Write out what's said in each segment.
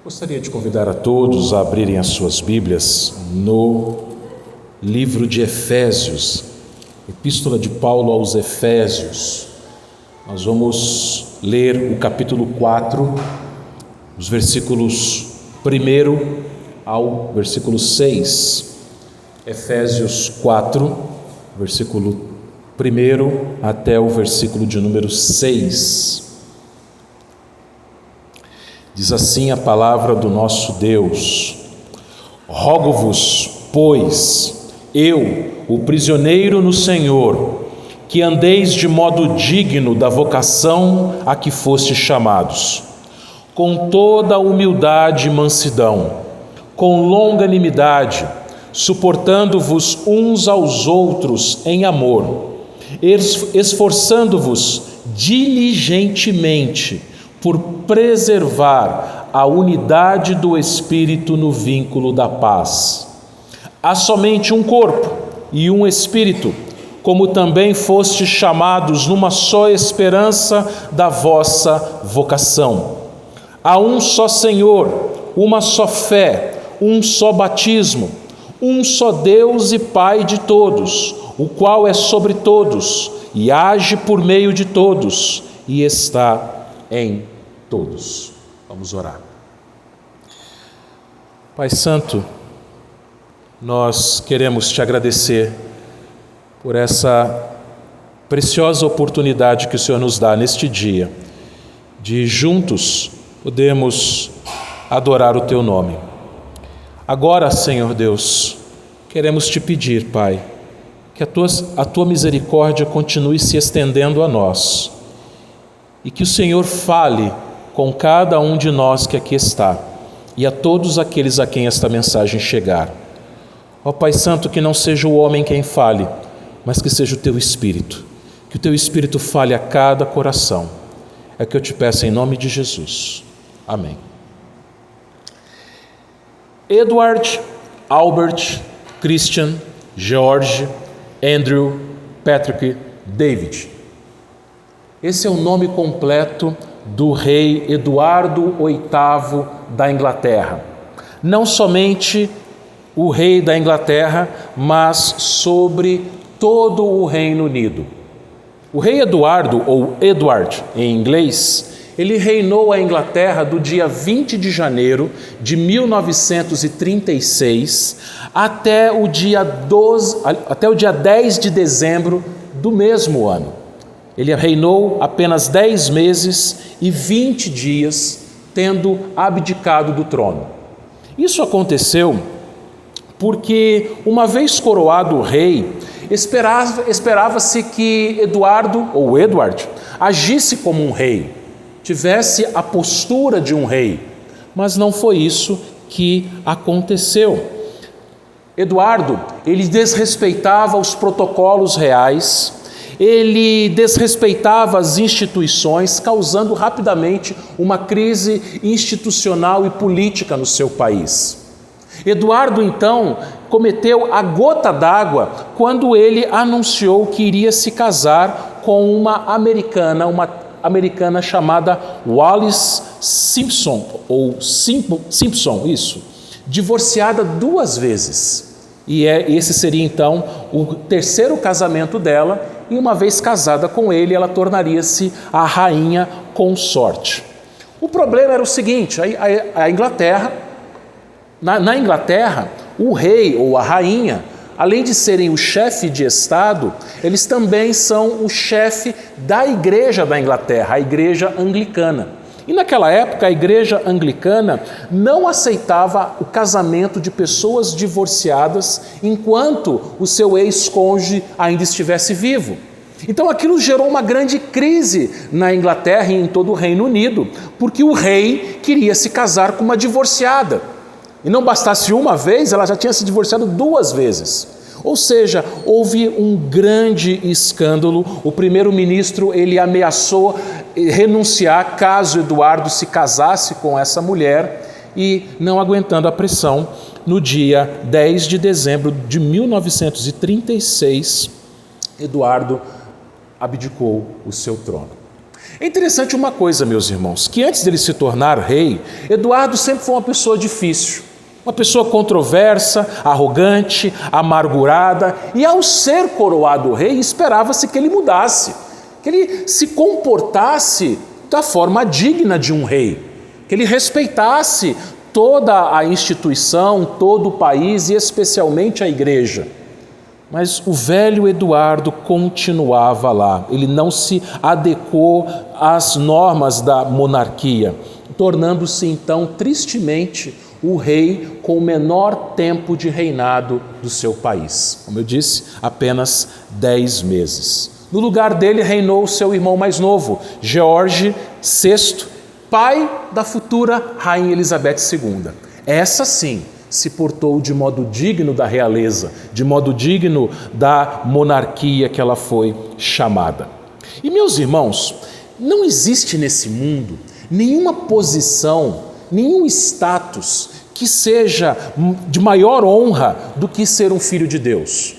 Gostaria de convidar a todos a abrirem as suas Bíblias no livro de Efésios, Epístola de Paulo aos Efésios. Nós vamos ler o capítulo 4, os versículos 1 ao versículo 6. Efésios 4, versículo 1 até o versículo de número 6. Diz assim a palavra do nosso Deus: Rogo-vos, pois, eu, o prisioneiro no Senhor, que andeis de modo digno da vocação a que fostes chamados, com toda a humildade e mansidão, com longanimidade, suportando-vos uns aos outros em amor, esforçando-vos diligentemente por preservar a unidade do Espírito no vínculo da paz. Há somente um corpo e um Espírito, como também fostes chamados numa só esperança da vossa vocação. Há um só Senhor, uma só fé, um só batismo, um só Deus e Pai de todos, o qual é sobre todos e age por meio de todos e está em todos. Vamos orar. Pai Santo, nós queremos te agradecer por essa preciosa oportunidade que o Senhor nos dá neste dia, de juntos podermos adorar o teu nome. Agora, Senhor Deus, queremos te pedir, Pai, que a tua misericórdia continue se estendendo a nós e que o Senhor fale com cada um de nós que aqui está e a todos aqueles a quem esta mensagem chegar. Ó Pai Santo, que não seja o homem quem fale, mas que seja o Teu Espírito, que o Teu Espírito fale a cada coração. É o que eu te peço em nome de Jesus. Amém. Edward, Albert, Christian, George, Andrew, Patrick, David. Esse é o nome completo do rei Eduardo VIII da Inglaterra. Não somente o rei da Inglaterra, mas sobre todo o Reino Unido. O rei Eduardo, ou Edward em inglês, ele reinou a Inglaterra do dia 20 de janeiro de 1936 até o dia 10 de dezembro do mesmo ano. Ele reinou apenas 10 meses e 20 dias, tendo abdicado do trono. Isso aconteceu porque, uma vez coroado rei, esperava-se que Eduardo, ou Edward, agisse como um rei, tivesse a postura de um rei, mas não foi isso que aconteceu. Eduardo, ele desrespeitava os protocolos reais, ele desrespeitava as instituições, causando rapidamente uma crise institucional e política no seu país. Eduardo, então, cometeu a gota d'água quando ele anunciou que iria se casar com uma americana chamada Wallis Simpson, ou Simpson, isso, divorciada 2 vezes. E esse seria então o terceiro casamento dela, e uma vez casada com ele, ela tornaria-se a rainha consorte. O problema era o seguinte: a Inglaterra, na Inglaterra, o rei ou a rainha, além de serem o chefe de Estado, eles também são o chefe da igreja da Inglaterra, a igreja anglicana. E naquela época a igreja anglicana não aceitava o casamento de pessoas divorciadas enquanto o seu ex-cônjuge ainda estivesse vivo. Então aquilo gerou uma grande crise na Inglaterra e em todo o Reino Unido, porque o rei queria se casar com uma divorciada. E não bastasse uma vez, ela já tinha se divorciado 2 vezes. Ou seja, houve um grande escândalo. O primeiro-ministro, ele ameaçou renunciar caso Eduardo se casasse com essa mulher, e, não aguentando a pressão, no dia 10 de dezembro de 1936, Eduardo abdicou o seu trono. É interessante uma coisa, meus irmãos, que antes dele se tornar rei, Eduardo sempre foi uma pessoa difícil, uma pessoa controversa, arrogante, amargurada, e ao ser coroado rei, esperava-se que ele mudasse, que ele se comportasse da forma digna de um rei, que ele respeitasse toda a instituição, todo o país e especialmente a igreja. Mas o velho Eduardo continuava lá, ele não se adequou às normas da monarquia, tornando-se então, tristemente, o rei com o menor tempo de reinado do seu país. Como eu disse, apenas 10 meses. No lugar dele reinou o seu irmão mais novo, George VI, pai da futura Rainha Elizabeth II. Essa sim se portou de modo digno da realeza, de modo digno da monarquia que ela foi chamada. E meus irmãos, não existe nesse mundo nenhuma posição, nenhum status que seja de maior honra do que ser um filho de Deus.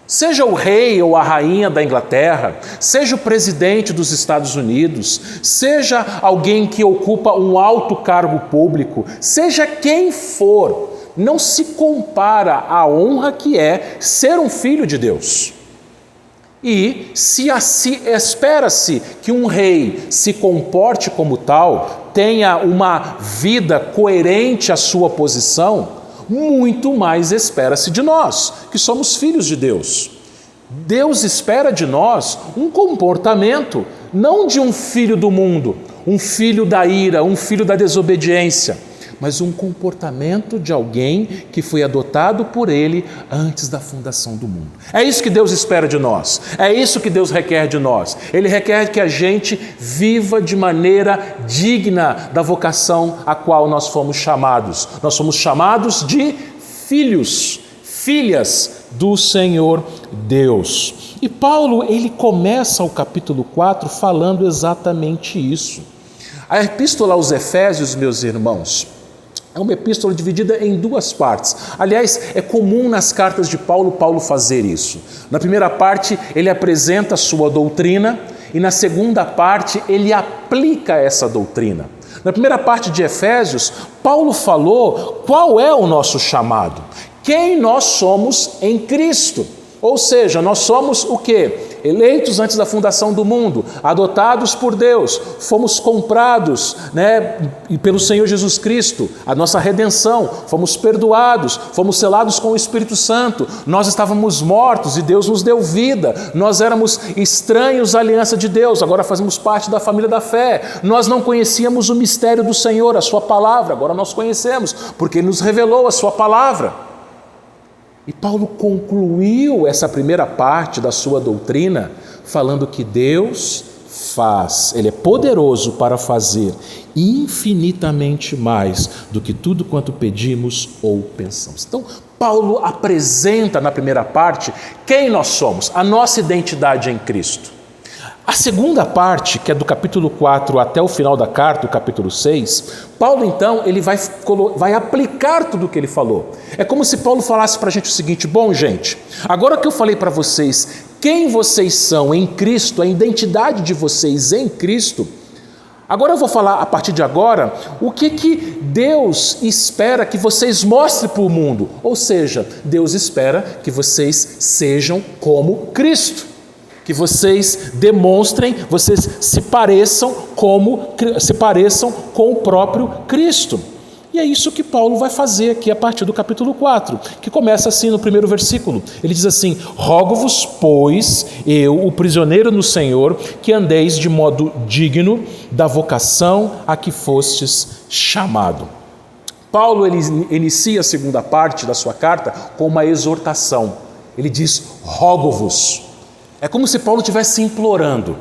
Seja o rei ou a rainha da Inglaterra, seja o presidente dos Estados Unidos, seja alguém que ocupa um alto cargo público, seja quem for, não se compara à honra que é ser um filho de Deus. E se espera-se que um rei se comporte como tal, tenha uma vida coerente à sua posição, muito mais espera-se de nós, que somos filhos de Deus. Deus espera de nós um comportamento, não de um filho do mundo, um filho da ira, um filho da desobediência, mas um comportamento de alguém que foi adotado por Ele antes da fundação do mundo. É isso que Deus espera de nós, é isso que Deus requer de nós. Ele requer que a gente viva de maneira digna da vocação a qual nós fomos chamados. Nós somos chamados de filhos, filhas do Senhor Deus. E Paulo, ele começa o capítulo 4 falando exatamente isso. A epístola aos Efésios, meus irmãos, é uma epístola dividida em 2 partes. Aliás, é comum nas cartas de Paulo fazer isso. Na primeira parte, ele apresenta a sua doutrina e na segunda parte, ele aplica essa doutrina. Na primeira parte de Efésios, Paulo falou qual é o nosso chamado, quem nós somos em Cristo. Ou seja, nós somos o quê? Eleitos antes da fundação do mundo, adotados por Deus, fomos comprados, pelo Senhor Jesus Cristo, a nossa redenção, fomos perdoados, fomos selados com o Espírito Santo, nós estávamos mortos e Deus nos deu vida, nós éramos estranhos à aliança de Deus, agora fazemos parte da família da fé, nós não conhecíamos o mistério do Senhor, a sua palavra, agora nós conhecemos, porque Ele nos revelou a sua palavra. E Paulo concluiu essa primeira parte da sua doutrina falando que Deus faz, Ele é poderoso para fazer infinitamente mais do que tudo quanto pedimos ou pensamos. Então, Paulo apresenta na primeira parte quem nós somos, a nossa identidade em Cristo. A segunda parte, que é do capítulo 4 até o final da carta, o capítulo 6, Paulo então ele vai aplicar tudo o que ele falou. É como se Paulo falasse para a gente o seguinte: bom, gente, agora que eu falei para vocês quem vocês são em Cristo, a identidade de vocês em Cristo, agora eu vou falar a partir de agora o que Deus espera que vocês mostrem para o mundo. Ou seja, Deus espera que vocês sejam como Cristo. Que vocês demonstrem, vocês se pareçam com o próprio Cristo. E é isso que Paulo vai fazer aqui a partir do capítulo 4, que começa assim no primeiro versículo. Ele diz assim: rogo-vos, pois, eu, o prisioneiro no Senhor, que andeis de modo digno da vocação a que fostes chamado. Paulo ele inicia a segunda parte da sua carta com uma exortação. Ele diz: rogo-vos. É como se Paulo estivesse implorando,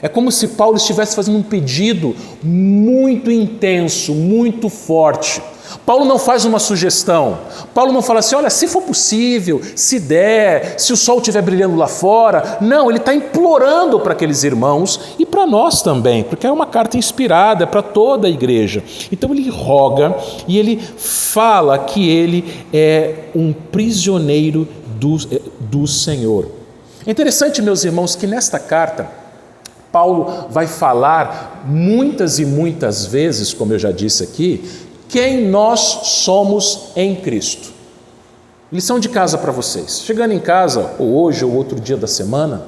é como se Paulo estivesse fazendo um pedido muito intenso, muito forte. Paulo não faz uma sugestão, Paulo não fala assim: olha, se for possível, se der, se o sol estiver brilhando lá fora. Não, ele está implorando para aqueles irmãos e para nós também, porque é uma carta inspirada para toda a igreja. Então ele roga e ele fala que ele é um prisioneiro do Senhor. É interessante, meus irmãos, que nesta carta, Paulo vai falar muitas e muitas vezes, como eu já disse aqui, quem nós somos em Cristo. Lição de casa para vocês. Chegando em casa, ou hoje ou outro dia da semana,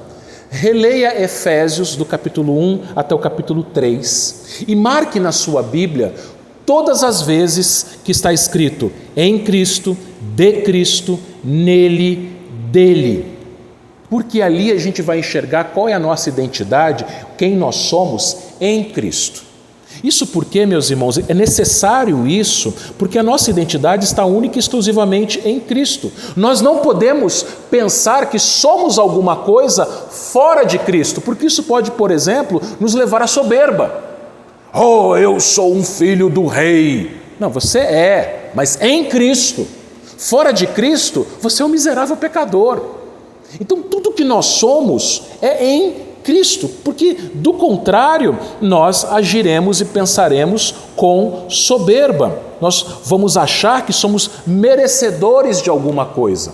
releia Efésios do capítulo 1 até o capítulo 3 e marque na sua Bíblia todas as vezes que está escrito em Cristo, de Cristo, nele, dele. Porque ali a gente vai enxergar qual é a nossa identidade, quem nós somos em Cristo. Isso porque, meus irmãos, é necessário isso, porque a nossa identidade está única e exclusivamente em Cristo. Nós não podemos pensar que somos alguma coisa fora de Cristo, porque isso pode, por exemplo, nos levar à soberba. Oh, eu sou um filho do rei. Não, você é, mas em Cristo. Fora de Cristo, você é um miserável pecador. Então, tudo que nós somos é em Cristo, porque, do contrário, nós agiremos e pensaremos com soberba. Nós vamos achar que somos merecedores de alguma coisa.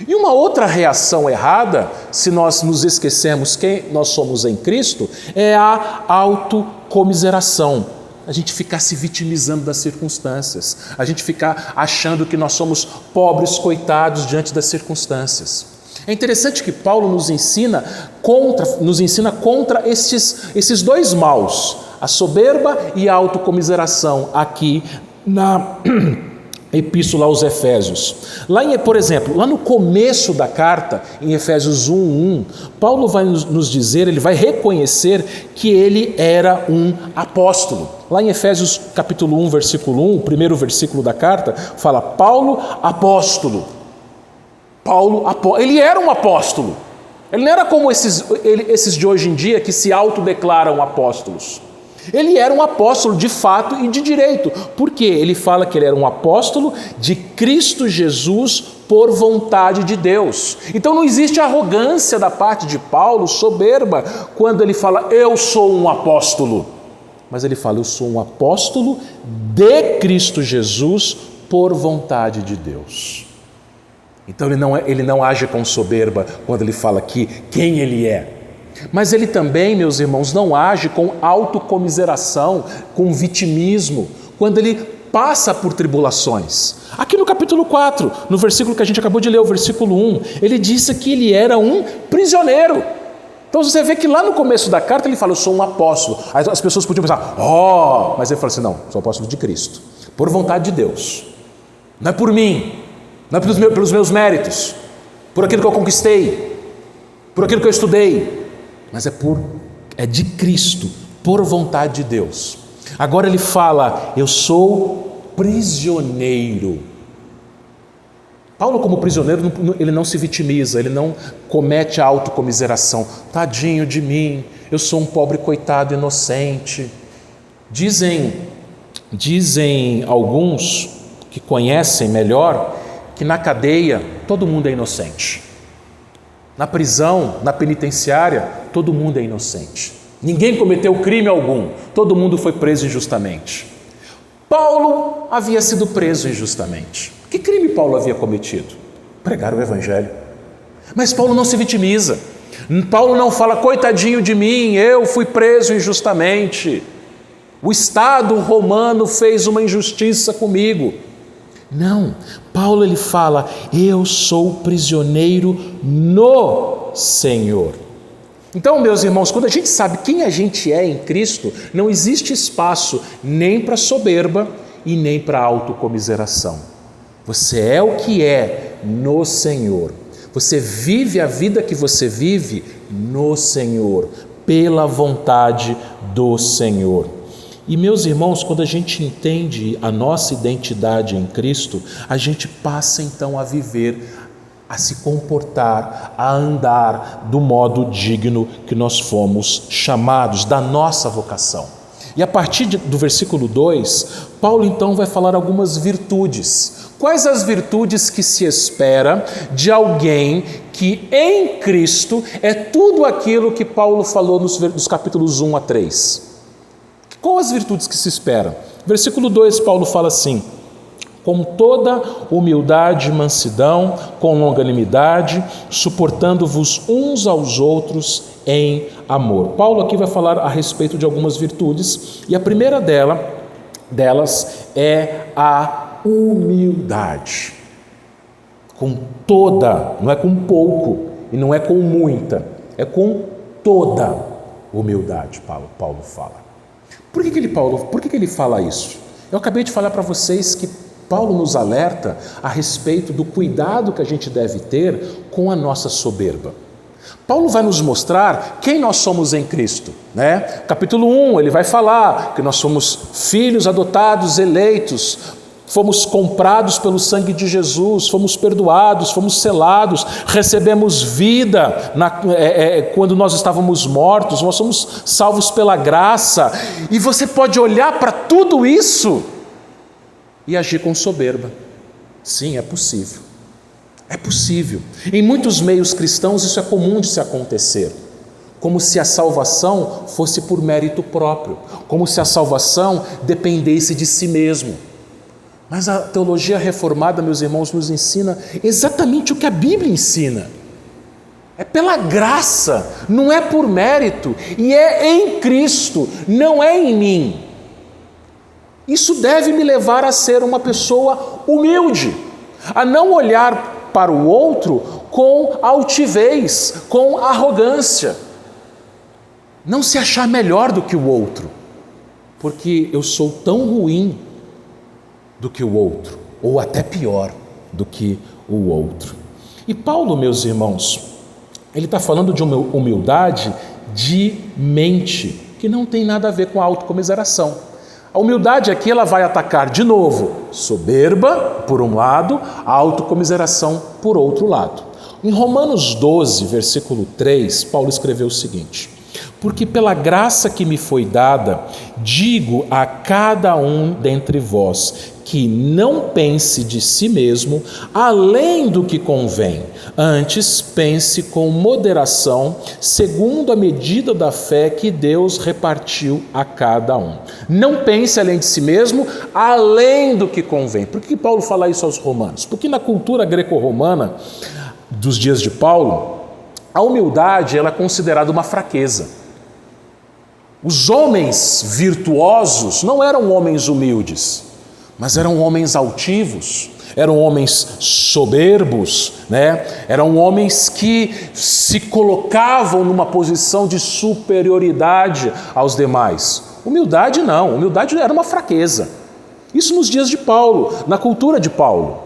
E uma outra reação errada, se nós nos esquecermos quem nós somos em Cristo, é a autocomiseração. A gente ficar se vitimizando das circunstâncias, a gente ficar achando que nós somos pobres coitados diante das circunstâncias. É interessante que Paulo nos ensina contra esses dois maus, a soberba e a autocomiseração, aqui na Epístola aos Efésios. Por exemplo, lá no começo da carta, em Efésios 1:1, Paulo vai nos dizer, ele vai reconhecer que ele era um apóstolo. Lá em Efésios capítulo 1, versículo 1, o primeiro versículo da carta, fala Paulo, apóstolo. Ele era um apóstolo. Ele não era como esses de hoje em dia que se autodeclaram apóstolos. Ele era um apóstolo de fato e de direito. Por quê? Ele fala que ele era um apóstolo de Cristo Jesus por vontade de Deus. Então não existe arrogância da parte de Paulo, soberba, quando ele fala, eu sou um apóstolo. Mas ele fala, eu sou um apóstolo de Cristo Jesus por vontade de Deus. Então ele não age com soberba quando ele fala aqui quem ele é. Mas ele também, meus irmãos, não age com autocomiseração, com vitimismo, quando ele passa por tribulações. Aqui no capítulo 4, no versículo que a gente acabou de ler, o versículo 1, ele disse que ele era um prisioneiro. Então você vê que lá no começo da carta ele fala, eu sou um apóstolo. Aí as pessoas podiam pensar, mas ele fala assim, não, sou apóstolo de Cristo, por vontade de Deus. Não é por mim, não é pelos meus méritos, por aquilo que eu conquistei, por aquilo que eu estudei, mas é de Cristo, por vontade de Deus. Agora ele fala, eu sou prisioneiro. Paulo, como prisioneiro, ele não se vitimiza, ele não comete a autocomiseração. Tadinho de mim, eu sou um pobre coitado inocente. Dizem alguns que conhecem melhor que na cadeia todo mundo é inocente. Na prisão, na penitenciária, todo mundo é inocente. Ninguém cometeu crime algum, todo mundo foi preso injustamente. Paulo havia sido preso injustamente. Que crime Paulo havia cometido? Pregar o Evangelho. Mas Paulo não se vitimiza. Paulo não fala, coitadinho de mim, eu fui preso injustamente. O Estado romano fez uma injustiça comigo. Não, Paulo ele fala, eu sou prisioneiro no Senhor. Então, meus irmãos, quando a gente sabe quem a gente é em Cristo, não existe espaço nem para soberba e nem para autocomiseração. Você é o que é no Senhor. Você vive a vida que você vive no Senhor, pela vontade do Senhor. E, meus irmãos, quando a gente entende a nossa identidade em Cristo, a gente passa então a viver, a se comportar, a andar do modo digno que nós fomos chamados, da nossa vocação. E a partir do versículo 2, Paulo então vai falar algumas virtudes. Quais as virtudes que se espera de alguém que em Cristo é tudo aquilo que Paulo falou nos capítulos 1 a 3? Quais as virtudes que se espera? Versículo 2, Paulo fala assim, com toda humildade e mansidão, com longanimidade, suportando-vos uns aos outros em amor. Paulo aqui vai falar a respeito de algumas virtudes, e a primeira delas é a humildade. Com toda, não é com pouco e não é com muita, é com toda humildade, Paulo fala. Por que ele fala isso? Eu acabei de falar para vocês que Paulo nos alerta a respeito do cuidado que a gente deve ter com a nossa soberba. Paulo vai nos mostrar quem nós somos em Cristo, né? Capítulo 1, ele vai falar que nós somos filhos adotados, eleitos, fomos comprados pelo sangue de Jesus, fomos perdoados, fomos selados, recebemos vida quando nós estávamos mortos, nós somos salvos pela graça. E você pode olhar para tudo isso e agir com soberba. Sim, é possível. É possível. Em muitos meios cristãos isso é comum de se acontecer. Como se a salvação fosse por mérito próprio. Como se a salvação dependesse de si mesmo. Mas a teologia reformada, meus irmãos, nos ensina exatamente o que a Bíblia ensina. É pela graça, não é por mérito. E é em Cristo, não é em mim. Isso deve me levar a ser uma pessoa humilde, a não olhar para o outro com altivez, com arrogância. Não se achar melhor do que o outro, porque eu sou tão ruim do que o outro, ou até pior do que o outro. E Paulo, meus irmãos, ele está falando de uma humildade de mente, que não tem nada a ver com a autocomiseração. A humildade aqui ela vai atacar de novo soberba por um lado, a autocomiseração por outro lado. Em Romanos 12, versículo 3, Paulo escreveu o seguinte: porque pela graça que me foi dada, digo a cada um dentre vós, que não pense de si mesmo além do que convém, antes pense com moderação, segundo a medida da fé que Deus repartiu a cada um. Não pense além de si mesmo, além do que convém. Por que Paulo fala isso aos romanos? Porque na cultura greco-romana dos dias de Paulo, a humildade ela é considerada uma fraqueza. Os homens virtuosos não eram homens humildes, mas eram homens altivos, eram homens soberbos, né? Eram homens que se colocavam numa posição de superioridade aos demais. Humildade não, humildade era uma fraqueza. Isso nos dias de Paulo, na cultura de Paulo.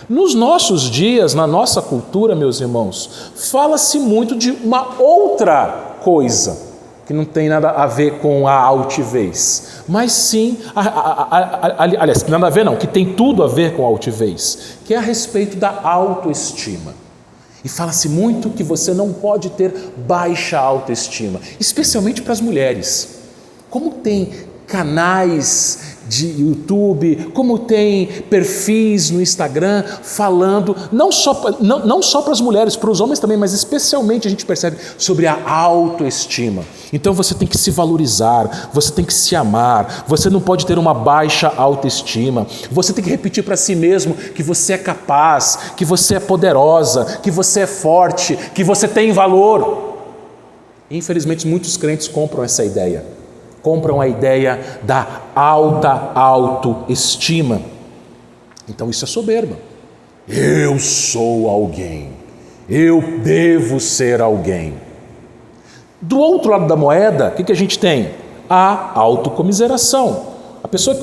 Nos nossos dias, na nossa cultura, meus irmãos, fala-se muito de uma outra coisa, que não tem nada a ver com a altivez, mas sim, aliás, nada a ver não, que tem tudo a ver com a altivez, que é a respeito da autoestima. E fala-se muito que você não pode ter baixa autoestima, especialmente para as mulheres. Como tem canais de YouTube, como tem perfis no Instagram falando, não só para as mulheres, para os homens também, mas especialmente a gente percebe sobre a autoestima. Então você tem que se valorizar, você tem que se amar, você não pode ter uma baixa autoestima, você tem que repetir para si mesmo que você é capaz, que você é poderosa, que você é forte, que você tem valor. Infelizmente muitos crentes compram essa ideia. Compram a ideia da alta autoestima. Então isso é soberba. Eu sou alguém. Eu devo ser alguém. Do outro lado da moeda, o que a gente tem? A autocomiseração. A pessoa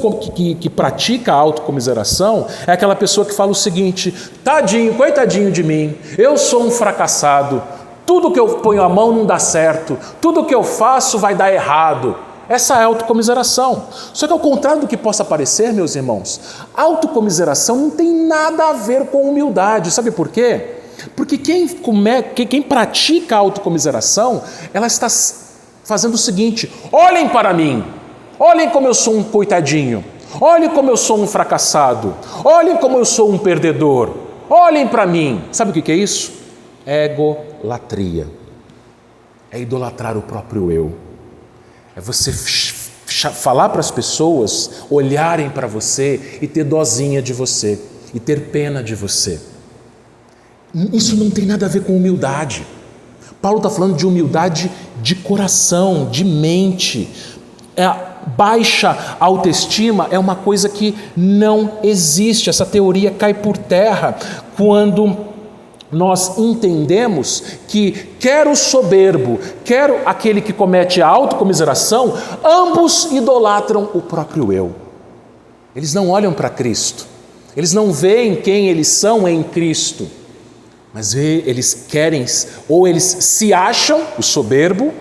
que pratica a autocomiseração é aquela pessoa que fala o seguinte: tadinho, coitadinho de mim, eu sou um fracassado, tudo que eu ponho a mão não dá certo, tudo que eu faço vai dar errado. Essa é a autocomiseração. Só que ao contrário do que possa parecer, meus irmãos, a autocomiseração não tem nada a ver com humildade. Sabe por quê? Porque quem pratica a autocomiseração, ela está fazendo o seguinte: olhem para mim, olhem como eu sou um coitadinho, olhem como eu sou um fracassado, olhem como eu sou um perdedor, olhem para mim. Sabe o que é isso? Egolatria. É idolatrar o próprio eu. É você falar para as pessoas olharem para você e ter dozinha de você, e ter pena de você. Isso não tem nada a ver com humildade. Paulo está falando de humildade de coração, de mente. Baixa autoestima é uma coisa que não existe. Essa teoria cai por terra quando nós entendemos que quer o soberbo, quer aquele que comete a autocomiseração, ambos idolatram o próprio eu. Eles não olham para Cristo, eles não veem quem eles são em Cristo, mas eles querem, ou eles se acham o soberbo,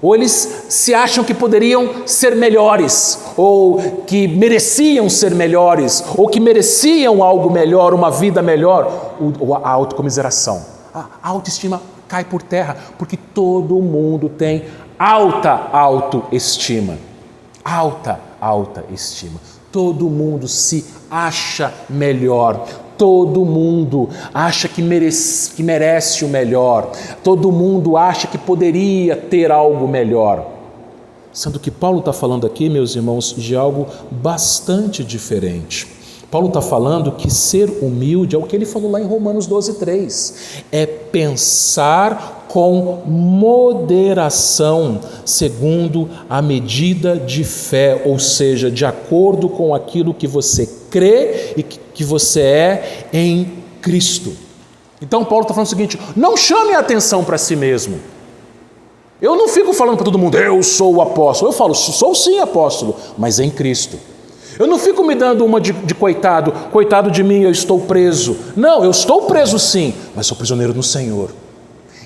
ou eles se acham que poderiam ser melhores, ou que mereciam ser melhores, ou que mereciam algo melhor, uma vida melhor, a autocomiseração. A autoestima cai por terra, porque todo mundo tem alta autoestima. Alta autoestima. Todo mundo se acha melhor. Todo mundo acha que merece o melhor. Todo mundo acha que poderia ter algo melhor. Sendo que Paulo está falando aqui, meus irmãos, de algo bastante diferente. Paulo está falando que ser humilde é o que ele falou lá em Romanos 12:3. É pensar com moderação, segundo a medida de fé, ou seja, de acordo com aquilo que você crê e que você é em Cristo. Então Paulo está falando o seguinte: não chame a atenção para si mesmo. Eu não fico falando para todo mundo, eu sou o apóstolo. Eu falo, sou sim apóstolo, mas em Cristo. Eu não fico me dando uma de coitado, coitado de mim, eu estou preso. Não, eu estou preso sim, mas sou prisioneiro no Senhor.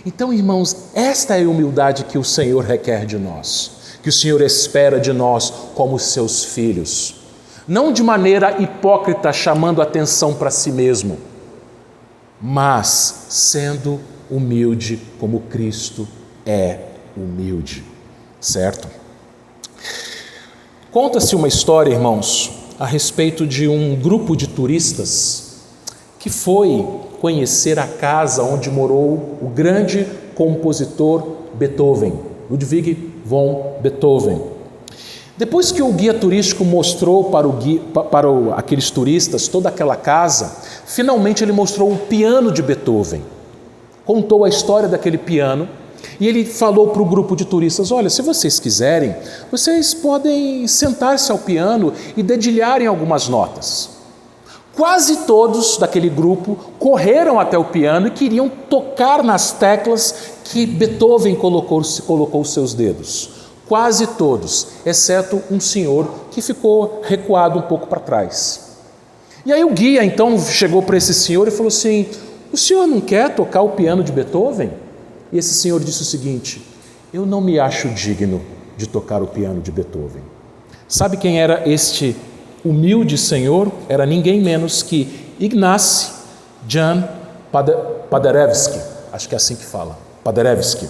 Então, irmãos, esta é a humildade que o Senhor requer de nós, que o Senhor espera de nós como seus filhos. Não de maneira hipócrita, chamando atenção para si mesmo, mas sendo humilde como Cristo é humilde, certo? Conta-se uma história, irmãos, a respeito de um grupo de turistas que foi conhecer a casa onde morou o grande compositor Beethoven, Ludwig von Beethoven. Depois que o guia turístico mostrou para aqueles turistas toda aquela casa, finalmente ele mostrou o piano de Beethoven. Contou a história daquele piano e ele falou para o grupo de turistas: olha, se vocês quiserem, vocês podem sentar-se ao piano e dedilharem algumas notas. Quase todos daquele grupo correram até o piano e queriam tocar nas teclas que Beethoven colocou os seus dedos. Quase todos, exceto um senhor que ficou recuado um pouco para trás. E aí o guia então chegou para esse senhor e falou assim: o senhor não quer tocar o piano de Beethoven? E esse senhor disse o seguinte: eu não me acho digno de tocar o piano de Beethoven. Sabe quem era este humilde senhor? Era ninguém menos que Ignacy Jan Paderewski, acho que é assim que fala, Paderewski,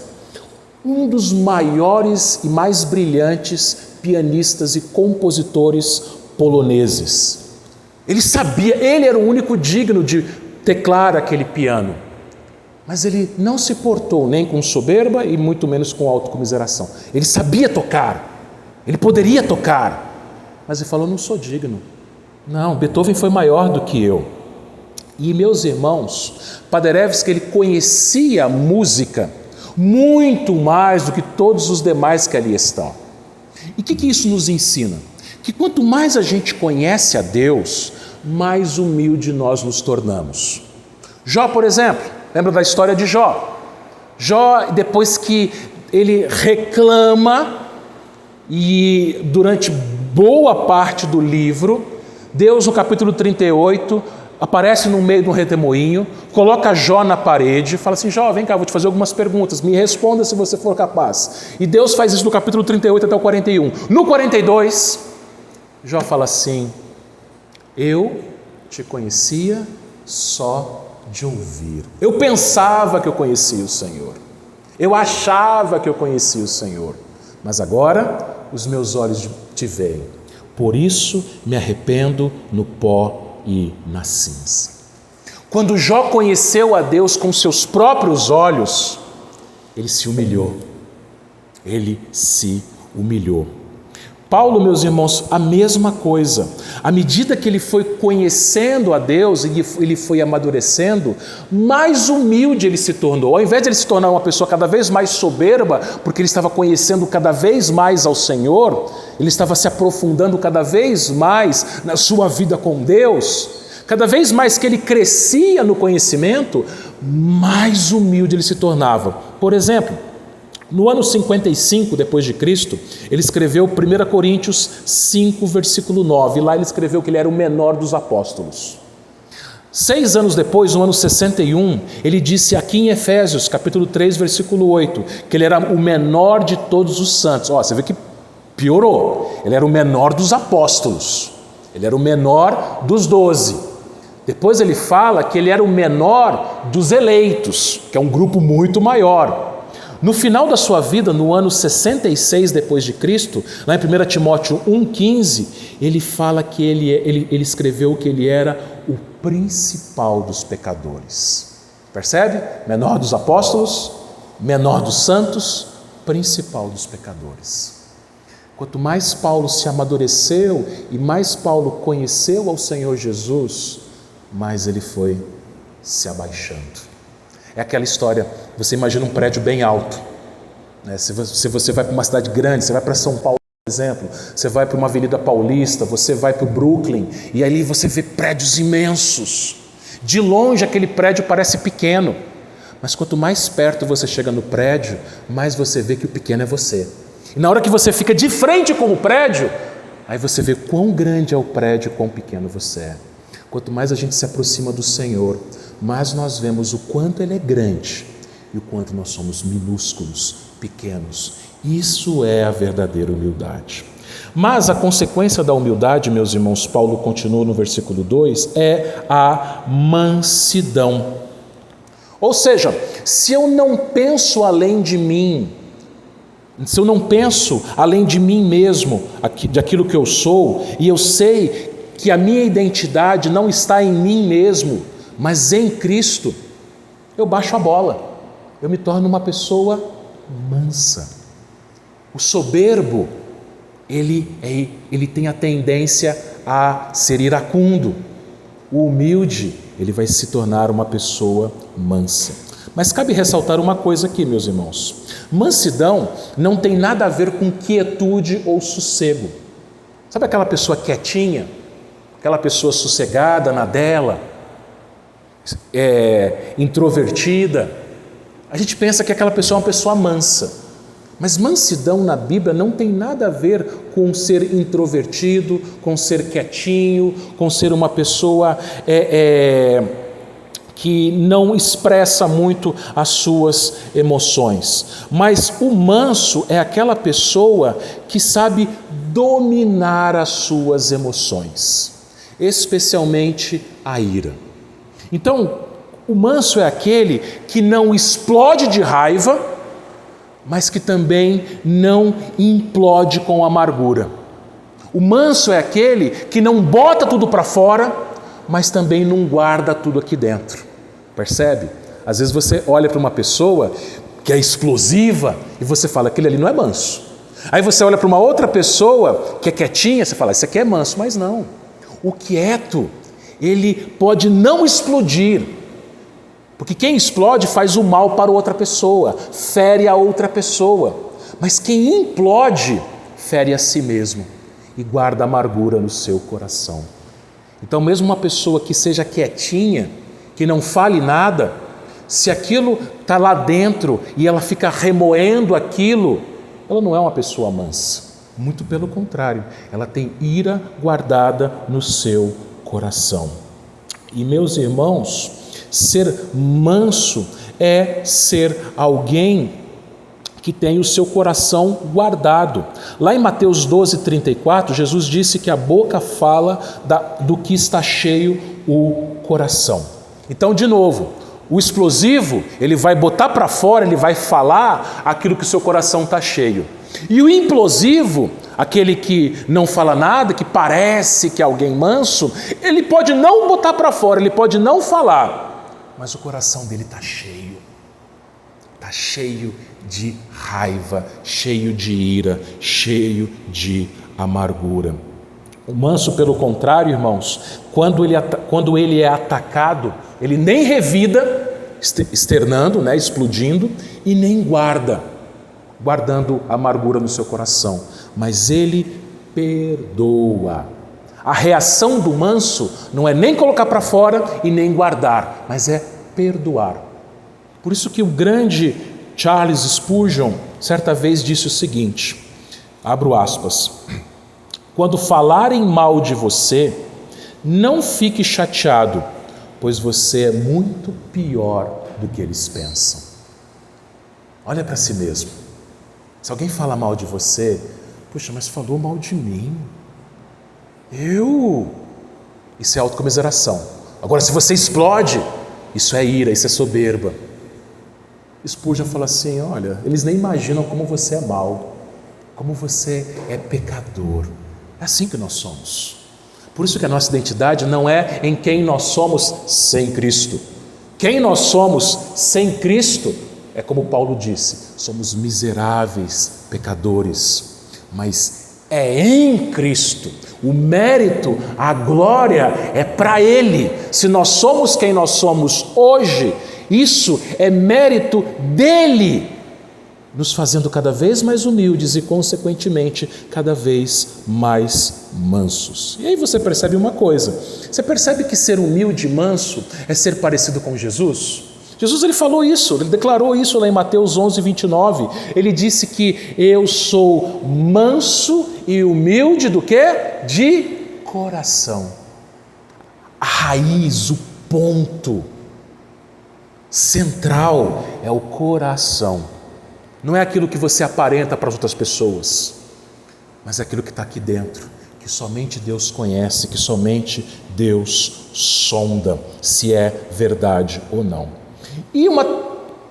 um dos maiores e mais brilhantes pianistas e compositores poloneses. Ele sabia, ele era o único digno de teclar aquele piano, mas ele não se portou nem com soberba e muito menos com autocomiseração. Ele sabia tocar, ele poderia tocar, mas ele falou: não sou digno. Não, Beethoven foi maior do que eu. E meus irmãos, Paderewski, ele conhecia a música muito mais do que todos os demais que ali estão. E o que isso nos ensina? Que quanto mais a gente conhece a Deus, mais humilde nós nos tornamos. Jó, por exemplo, lembra da história de Jó? Jó, depois que ele reclama, e durante boa parte do livro, Deus no capítulo 38 aparece no meio de um redemoinho, coloca Jó na parede, fala assim: Jó, vem cá, vou te fazer algumas perguntas, me responda se você for capaz. E Deus faz isso no capítulo 38 até o 41. No 42, Jó fala assim: eu te conhecia só de ouvir. Eu pensava que eu conhecia o Senhor. Eu achava que eu conhecia o Senhor. Mas agora os meus olhos te veem. Por isso me arrependo no pó e na cinza. Quando Jó conheceu a Deus com seus próprios olhos, ele se humilhou. Ele se humilhou. Paulo, meus irmãos, a mesma coisa. À medida que ele foi conhecendo a Deus e ele foi amadurecendo, mais humilde ele se tornou. Ao invés de ele se tornar uma pessoa cada vez mais soberba, porque ele estava conhecendo cada vez mais ao Senhor, ele estava se aprofundando cada vez mais na sua vida com Deus, cada vez mais que ele crescia no conhecimento, mais humilde ele se tornava. Por exemplo, no ano 55 depois de Cristo, ele escreveu 1 Coríntios 5, versículo 9. E lá ele escreveu que ele era o menor dos apóstolos. 6 anos depois, no ano 61, ele disse aqui em Efésios, capítulo 3, versículo 8, que ele era o menor de todos os santos. Você vê que piorou. Ele era o menor dos apóstolos. Ele era o menor dos 12. Depois ele fala que ele era o menor dos eleitos, que é um grupo muito maior. No final da sua vida, no ano 66 depois de Cristo, lá em 1 Timóteo 1,15, ele fala que ele escreveu que ele era o principal dos pecadores. Percebe? Menor dos apóstolos, menor dos santos, principal dos pecadores. Quanto mais Paulo se amadureceu e mais Paulo conheceu ao Senhor Jesus, mais ele foi se abaixando. É aquela história, você imagina um prédio bem alto, né? Se você vai para uma cidade grande, você vai para São Paulo, por exemplo, você vai para uma avenida paulista, você vai para o Brooklyn, e ali você vê prédios imensos. De longe aquele prédio parece pequeno, mas quanto mais perto você chega no prédio, mais você vê que o pequeno é você. E na hora que você fica de frente com o prédio, aí você vê quão grande é o prédio e quão pequeno você é. Quanto mais a gente se aproxima do Senhor, mais nós vemos o quanto Ele é grande e o quanto nós somos minúsculos, pequenos. Isso é a verdadeira humildade. Mas a consequência da humildade, meus irmãos, Paulo continua no versículo 2, é a mansidão. Ou seja, se eu não penso além de mim, se eu não penso além de mim mesmo, daquilo que eu sou, e eu sei que a minha identidade não está em mim mesmo, mas em Cristo, eu baixo a bola, eu me torno uma pessoa mansa. O soberbo, ele tem a tendência a ser iracundo. O humilde, ele vai se tornar uma pessoa mansa. Mas cabe ressaltar uma coisa aqui, meus irmãos. Mansidão não tem nada a ver com quietude ou sossego. Sabe aquela pessoa quietinha? Aquela pessoa sossegada na dela, introvertida? A gente pensa que aquela pessoa é uma pessoa mansa. Mas mansidão na Bíblia não tem nada a ver com ser introvertido, com ser quietinho, com ser uma pessoa que não expressa muito as suas emoções. Mas o manso é aquela pessoa que sabe dominar as suas emoções, especialmente a ira. Então, o manso é aquele que não explode de raiva, mas que também não implode com amargura. O manso é aquele que não bota tudo para fora, mas também não guarda tudo aqui dentro. Percebe? Às vezes você olha para uma pessoa que é explosiva e você fala, aquele ali não é manso. Aí você olha para uma outra pessoa que é quietinha, você fala, esse aqui é manso, mas não. O quieto, ele pode não explodir, porque quem explode faz o mal para outra pessoa, fere a outra pessoa. Mas quem implode, fere a si mesmo e guarda amargura no seu coração. Então mesmo uma pessoa que seja quietinha, que não fale nada, se aquilo está lá dentro e ela fica remoendo aquilo, ela não é uma pessoa mansa. Muito pelo contrário, ela tem ira guardada no seu coração. E meus irmãos, ser manso é ser alguém que tem o seu coração guardado. Lá em Mateus 12:34, Jesus disse que a boca fala do que está cheio o coração. Então, de novo, o explosivo, ele vai botar para fora, ele vai falar aquilo que o seu coração está cheio. E o implosivo, aquele que não fala nada, que parece que é alguém manso, ele pode não botar para fora, ele pode não falar, mas o coração dele está cheio de raiva, cheio de ira, cheio de amargura. O manso, pelo contrário, irmãos, quando ele é atacado, ele nem revida, externando, né, explodindo, e nem guardando amargura no seu coração, mas ele perdoa. A reação do manso não é nem colocar para fora e nem guardar, mas é perdoar. Por isso que o grande Charles Spurgeon certa vez disse o seguinte, abro aspas: quando falarem mal de você, não fique chateado, pois você é muito pior do que eles pensam. Olha para si mesmo. Se alguém fala mal de você, puxa, mas falou mal de mim. Isso é autocomiseração. Agora, se você explode, isso é ira, isso é soberba. Spurgeon fala assim, olha, eles nem imaginam como você é mau, como você é pecador. É assim que nós somos. Por isso que a nossa identidade não é em quem nós somos sem Cristo. Quem nós somos sem Cristo é como Paulo disse, somos miseráveis pecadores, mas é em Cristo. O mérito, a glória é para Ele. Se nós somos quem nós somos hoje, isso é mérito dEle, nos fazendo cada vez mais humildes e, consequentemente, cada vez mais mansos. E aí você percebe uma coisa, você percebe que ser humilde e manso é ser parecido com Jesus? Jesus, ele falou isso, ele declarou isso lá em Mateus 11, 29. Ele disse que eu sou manso e humilde do quê? De coração. A raiz, o ponto central é o coração. Não é aquilo que você aparenta para as outras pessoas, mas é aquilo que está aqui dentro, que somente Deus conhece, que somente Deus sonda se é verdade ou não. E uma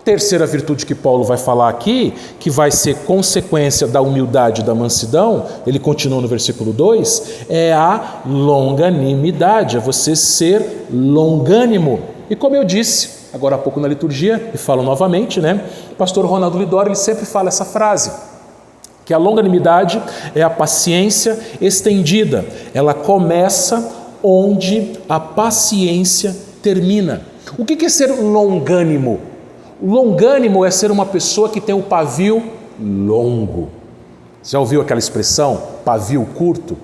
terceira virtude que Paulo vai falar aqui, que vai ser consequência da humildade e da mansidão, ele continua no versículo 2, é a longanimidade, é você ser longânimo. E como eu disse agora há pouco na liturgia, e falo novamente, né? O pastor Ronaldo Lidório, ele sempre fala essa frase, que a longanimidade é a paciência estendida, ela começa onde a paciência termina. O que é ser longânimo? Longânimo é ser uma pessoa que tem o pavio longo. Já ouviu aquela expressão, pavio curto?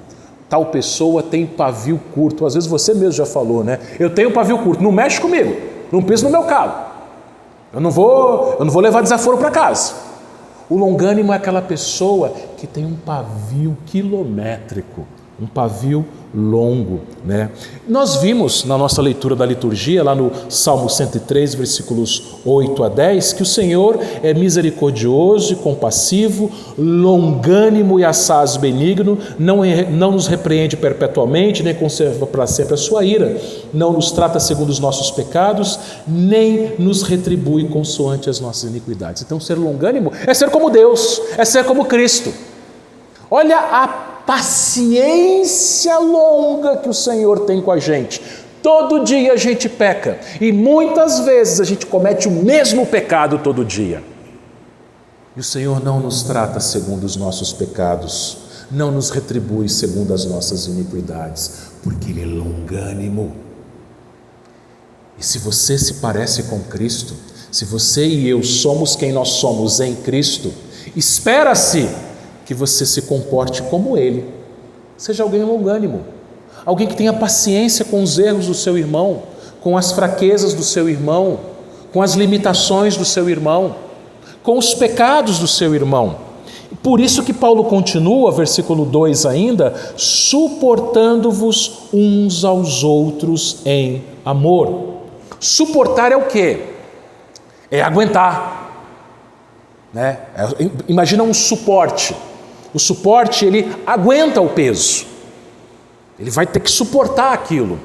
Tal pessoa tem pavio curto. Às vezes você mesmo já falou, né? Eu tenho pavio curto, não mexe comigo, não pisa no meu calo. Eu não vou levar desaforo para casa. O longânimo é aquela pessoa que tem um pavio quilométrico, um pavio longo, né? Nós vimos na nossa leitura da liturgia, lá no Salmo 103, versículos 8 a 10, que o Senhor é misericordioso e compassivo, longânimo e assaz benigno, não nos repreende perpetuamente, nem conserva para sempre a sua ira, não nos trata segundo os nossos pecados, nem nos retribui consoante as nossas iniquidades. Então, ser longânimo é ser como Deus, é ser como Cristo. Olha a paciência longa que o Senhor tem com a gente. Todo dia a gente peca e muitas vezes a gente comete o mesmo pecado todo dia. E o Senhor não nos trata segundo os nossos pecados, não nos retribui segundo as nossas iniquidades, porque Ele é longânimo. E se você se parece com Cristo, se você e eu somos quem nós somos em Cristo, espera-se que você se comporte como Ele. Seja alguém longânimo, alguém que tenha paciência com os erros do seu irmão, com as fraquezas do seu irmão, com as limitações do seu irmão, com os pecados do seu irmão. Por isso que Paulo continua, versículo 2 ainda, suportando-vos uns aos outros em amor. Suportar é o quê? É aguentar, né? Imagina um suporte. O suporte, ele aguenta o peso. Ele vai ter que suportar aquilo.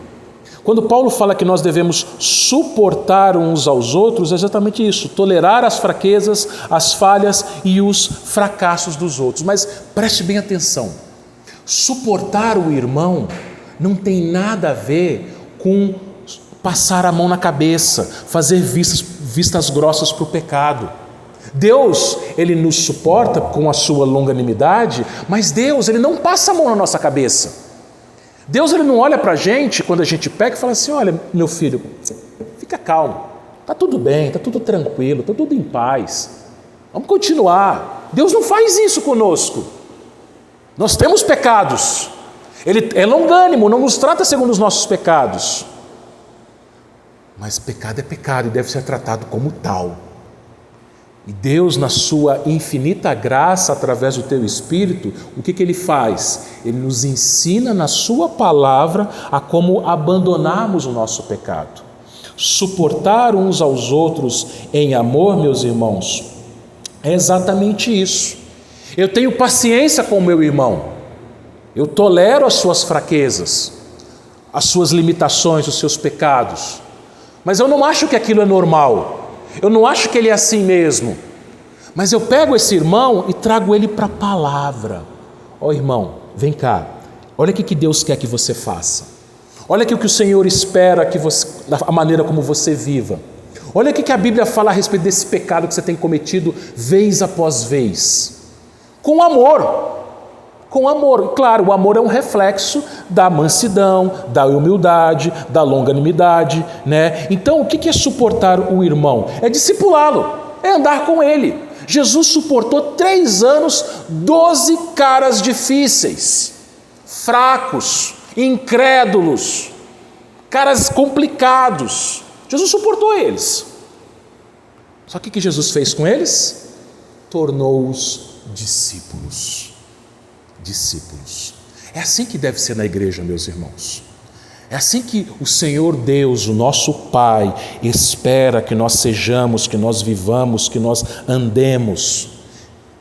Quando Paulo fala que nós devemos suportar uns aos outros, é exatamente isso. Tolerar as fraquezas, as falhas e os fracassos dos outros. Mas preste bem atenção. Suportar o irmão não tem nada a ver com passar a mão na cabeça, fazer vistas grossas para o pecado. Deus, Ele nos suporta com a sua longanimidade, mas Deus, Ele não passa a mão na nossa cabeça. Deus, Ele não olha para a gente quando a gente peca e fala assim: olha, meu filho, fica calmo, está tudo bem, está tudo tranquilo, está tudo em paz, vamos continuar. Deus não faz isso conosco. Nós temos pecados, Ele é longânimo, não nos trata segundo os nossos pecados, mas pecado é pecado e deve ser tratado como tal. E Deus, na sua infinita graça, através do teu Espírito, o que Ele faz? Ele nos ensina na sua palavra a como abandonarmos o nosso pecado. Suportar uns aos outros em amor, meus irmãos, é exatamente isso. Eu tenho paciência com o meu irmão, eu tolero as suas fraquezas, as suas limitações, os seus pecados, mas eu não acho que aquilo é normal. Eu não acho que ele é assim mesmo, mas eu pego esse irmão e trago ele para a palavra. Ó irmão, vem cá, olha o que Deus quer que você faça. Olha aqui o que o Senhor espera que você, a maneira como você viva. Olha o que a Bíblia fala a respeito desse pecado que você tem cometido vez após vez. Com amor. Com amor. Claro, o amor é um reflexo da mansidão, da humildade, da longanimidade, né? Então, o que é suportar o irmão? É discipulá-lo, é andar com ele. Jesus suportou 3 anos, 12 caras difíceis, fracos, incrédulos, caras complicados. Jesus suportou eles. Só que o que Jesus fez com eles? Tornou-os discípulos. Discípulos. É assim que deve ser na igreja, meus irmãos. É assim que o Senhor Deus, o nosso Pai, espera que nós sejamos, que nós vivamos, que nós andemos,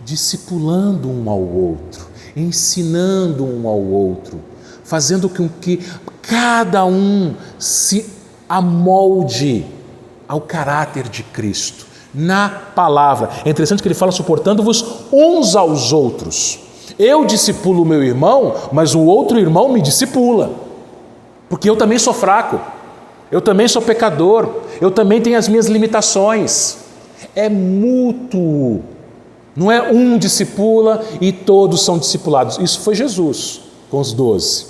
discipulando um ao outro, ensinando um ao outro, fazendo com que cada um se amolde ao caráter de Cristo, na palavra. É interessante que ele fala suportando-vos uns aos outros. Eu discipulo o meu irmão, mas o outro irmão me discipula, porque eu também sou fraco, eu também sou pecador, eu também tenho as minhas limitações. É mútuo, não é um discipula e todos são discipulados. Isso foi Jesus com os 12.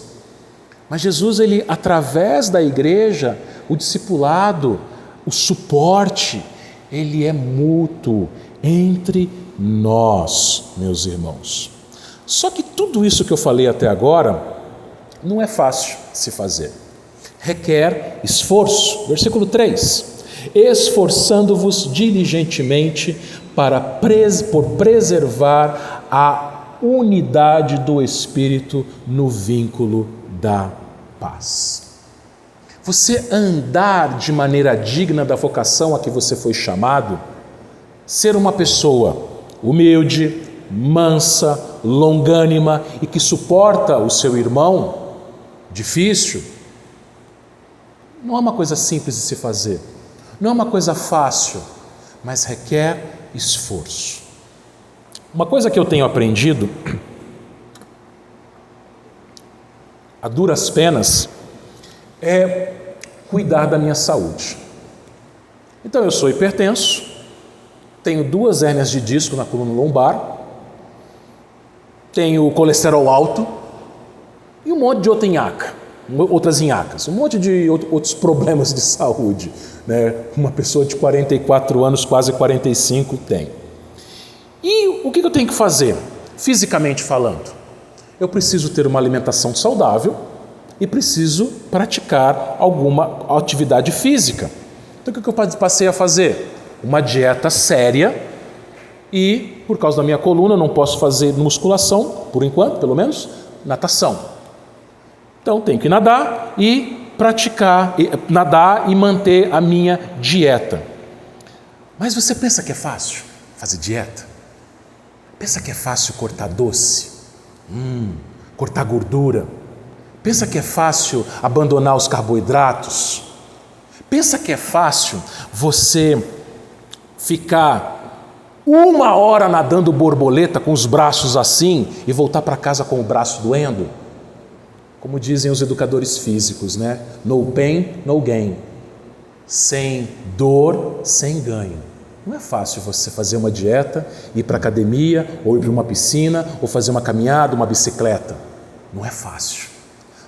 Mas Jesus, ele, através da igreja, o discipulado, o suporte, ele é mútuo entre nós, meus irmãos. Só que tudo isso que eu falei até agora não é fácil de se fazer. Requer esforço. Versículo 3. Esforçando-vos diligentemente por preservar a unidade do Espírito no vínculo da paz. Você andar de maneira digna da vocação a que você foi chamado, ser uma pessoa humilde, mansa, longânima e que suporta o seu irmão, difícil, não é uma coisa simples de se fazer, não é uma coisa fácil, mas requer esforço. Uma coisa que eu tenho aprendido, a duras penas, é cuidar da minha saúde. Então eu sou hipertenso, tenho 2 hérnias de disco na coluna lombar, tenho colesterol alto e um monte de outras nhacas, um monte de outros problemas de saúde, né? Uma pessoa de 44 anos, quase 45, tem. E o que eu tenho que fazer, fisicamente falando? Eu preciso ter uma alimentação saudável e preciso praticar alguma atividade física. Então o que eu passei a fazer? Uma dieta séria. E, por causa da minha coluna, não posso fazer musculação, por enquanto, pelo menos, natação. Então, tenho que nadar e praticar, nadar e manter a minha dieta. Mas você pensa que é fácil fazer dieta? Pensa que é fácil cortar doce? Cortar gordura? Pensa que é fácil abandonar os carboidratos? Pensa que é fácil você ficar 1 hora nadando borboleta com os braços assim e voltar para casa com o braço doendo? Como dizem os educadores físicos, né? No pain, no gain. Sem dor, sem ganho. Não é fácil você fazer uma dieta, ir para a academia, ou ir para uma piscina, ou fazer uma caminhada, uma bicicleta. Não é fácil.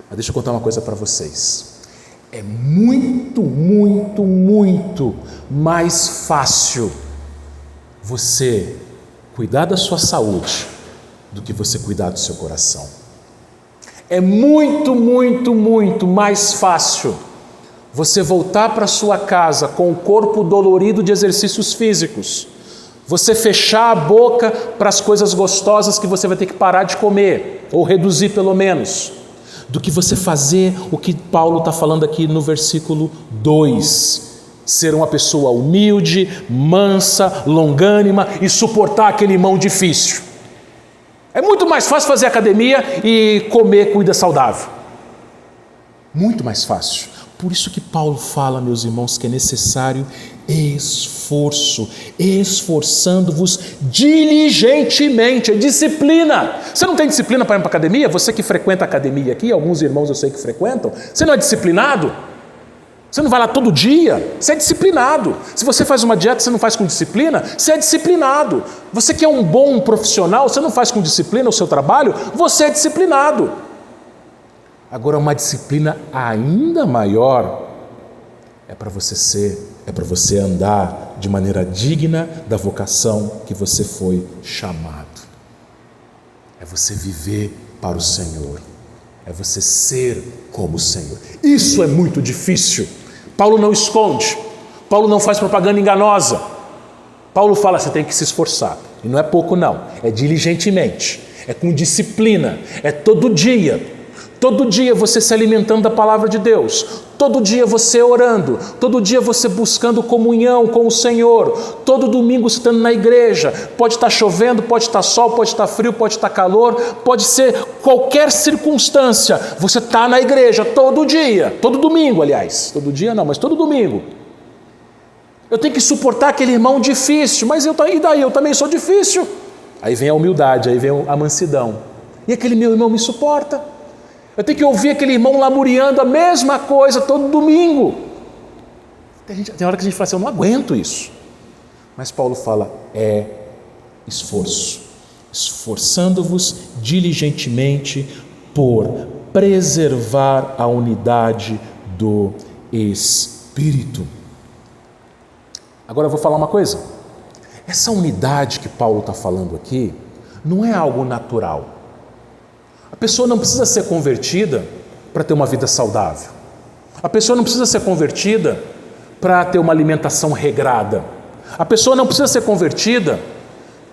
Mas deixa eu contar uma coisa para vocês. É muito, muito, muito mais fácil você cuidar da sua saúde do que você cuidar do seu coração. É muito, muito, muito mais fácil você voltar para sua casa com o corpo dolorido de exercícios físicos, você fechar a boca para as coisas gostosas que você vai ter que parar de comer, ou reduzir pelo menos, do que você fazer o que Paulo está falando aqui no versículo 2, ser uma pessoa humilde, mansa, longânima e suportar aquele irmão difícil. É muito mais fácil fazer academia e comer comida saudável. Muito mais fácil. Por isso que Paulo fala, meus irmãos, que é necessário esforço, esforçando-vos diligentemente, é disciplina. Você não tem disciplina para ir para a academia? Você que frequenta a academia aqui, alguns irmãos eu sei que frequentam, você não é disciplinado? Você não vai lá todo dia? Você é disciplinado. Se você faz uma dieta, você não faz com disciplina? Você é disciplinado. Você que é um bom profissional, você não faz com disciplina o seu trabalho? Você é disciplinado. Agora, uma disciplina ainda maior é para você andar de maneira digna da vocação que você foi chamado. É você viver para o Senhor. É você ser como o Senhor. Isso é muito difícil. Paulo não esconde. Paulo não faz propaganda enganosa. Paulo fala, você tem que se esforçar. E não é pouco não, é diligentemente, é com disciplina, é todo dia. Todo dia você se alimentando da palavra de Deus, todo dia você orando, todo dia você buscando comunhão com o Senhor, todo domingo estando na igreja, pode estar chovendo, pode estar sol, pode estar frio, pode estar calor, pode ser qualquer circunstância, você está na igreja todo dia, todo domingo aliás, todo dia não, mas todo domingo. Eu tenho que suportar aquele irmão difícil, mas e daí? Eu também sou difícil. Aí vem a humildade, aí vem a mansidão, e aquele meu irmão me suporta. Eu tenho que ouvir aquele irmão lamuriando a mesma coisa todo domingo. Tem hora que a gente fala assim, eu não aguento isso. Mas Paulo fala, é esforço. Esforçando-vos diligentemente por preservar a unidade do Espírito. Agora eu vou falar uma coisa. Essa unidade que Paulo está falando aqui não é algo natural. A pessoa não precisa ser convertida para ter uma vida saudável. A pessoa não precisa ser convertida para ter uma alimentação regrada. A pessoa não precisa ser convertida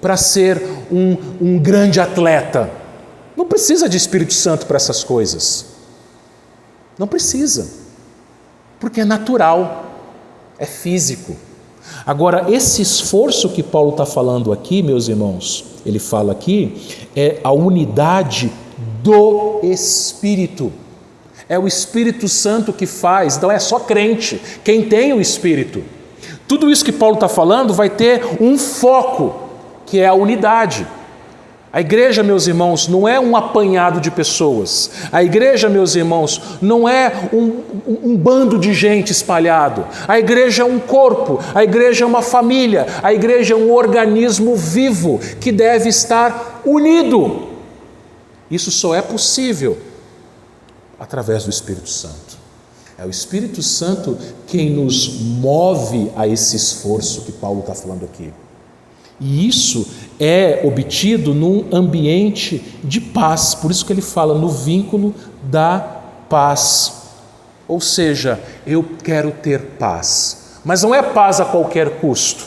para ser um grande atleta. Não precisa de Espírito Santo para essas coisas. Não precisa. Porque é natural, é físico. Agora, esse esforço que Paulo está falando aqui, meus irmãos, ele fala aqui, é a unidade do Espírito. É o Espírito Santo que faz, então é só crente, quem tem o Espírito. Tudo isso que Paulo está falando vai ter um foco, que é a unidade. A igreja, meus irmãos, não é um apanhado de pessoas. A igreja, meus irmãos, não é um bando de gente espalhado. A igreja é um corpo, a igreja é uma família, a igreja é um organismo vivo que deve estar unido. Isso só é possível através do Espírito Santo. É o Espírito Santo quem nos move a esse esforço que Paulo está falando aqui. E isso é obtido num ambiente de paz. Por isso que ele fala no vínculo da paz. Ou seja, eu quero ter paz. Mas não é paz a qualquer custo,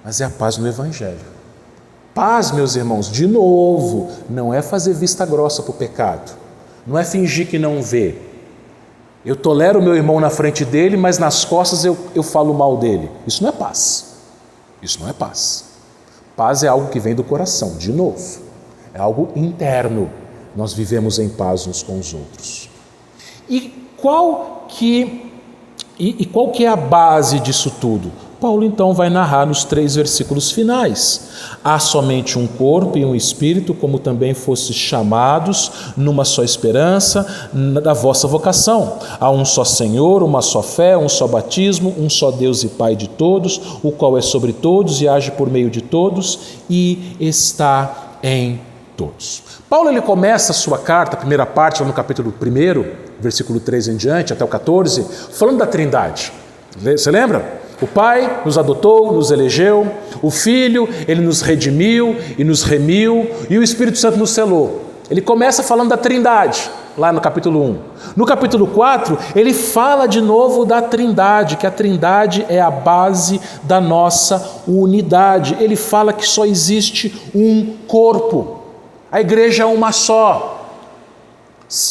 mas é a paz no Evangelho. Paz, meus irmãos, de novo, não é fazer vista grossa para o pecado, não é fingir que não vê. Eu tolero o meu irmão na frente dele, mas nas costas eu falo mal dele. Isso não é paz. Isso não é paz. Paz é algo que vem do coração, de novo. É algo interno. Nós vivemos em paz uns com os outros. E qual que é a base disso tudo? Paulo então vai narrar nos 3 versículos finais: há somente um corpo e um espírito, como também fostes chamados numa só esperança da vossa vocação. Há um só Senhor, uma só fé, um só batismo, um só Deus e Pai de todos, o qual é sobre todos e age por meio de todos e está em todos. Paulo ele começa a sua carta, a primeira parte, lá no capítulo 1, versículo 3 em diante, até o 14, falando da Trindade. Você lembra? O Pai nos adotou, nos elegeu, o Filho, ele nos redimiu e nos remiu, e o Espírito Santo nos selou. Ele começa falando da Trindade, lá no capítulo 1. No capítulo 4, ele fala de novo da Trindade, que a Trindade é a base da nossa unidade. Ele fala que só existe um corpo, a igreja é uma só.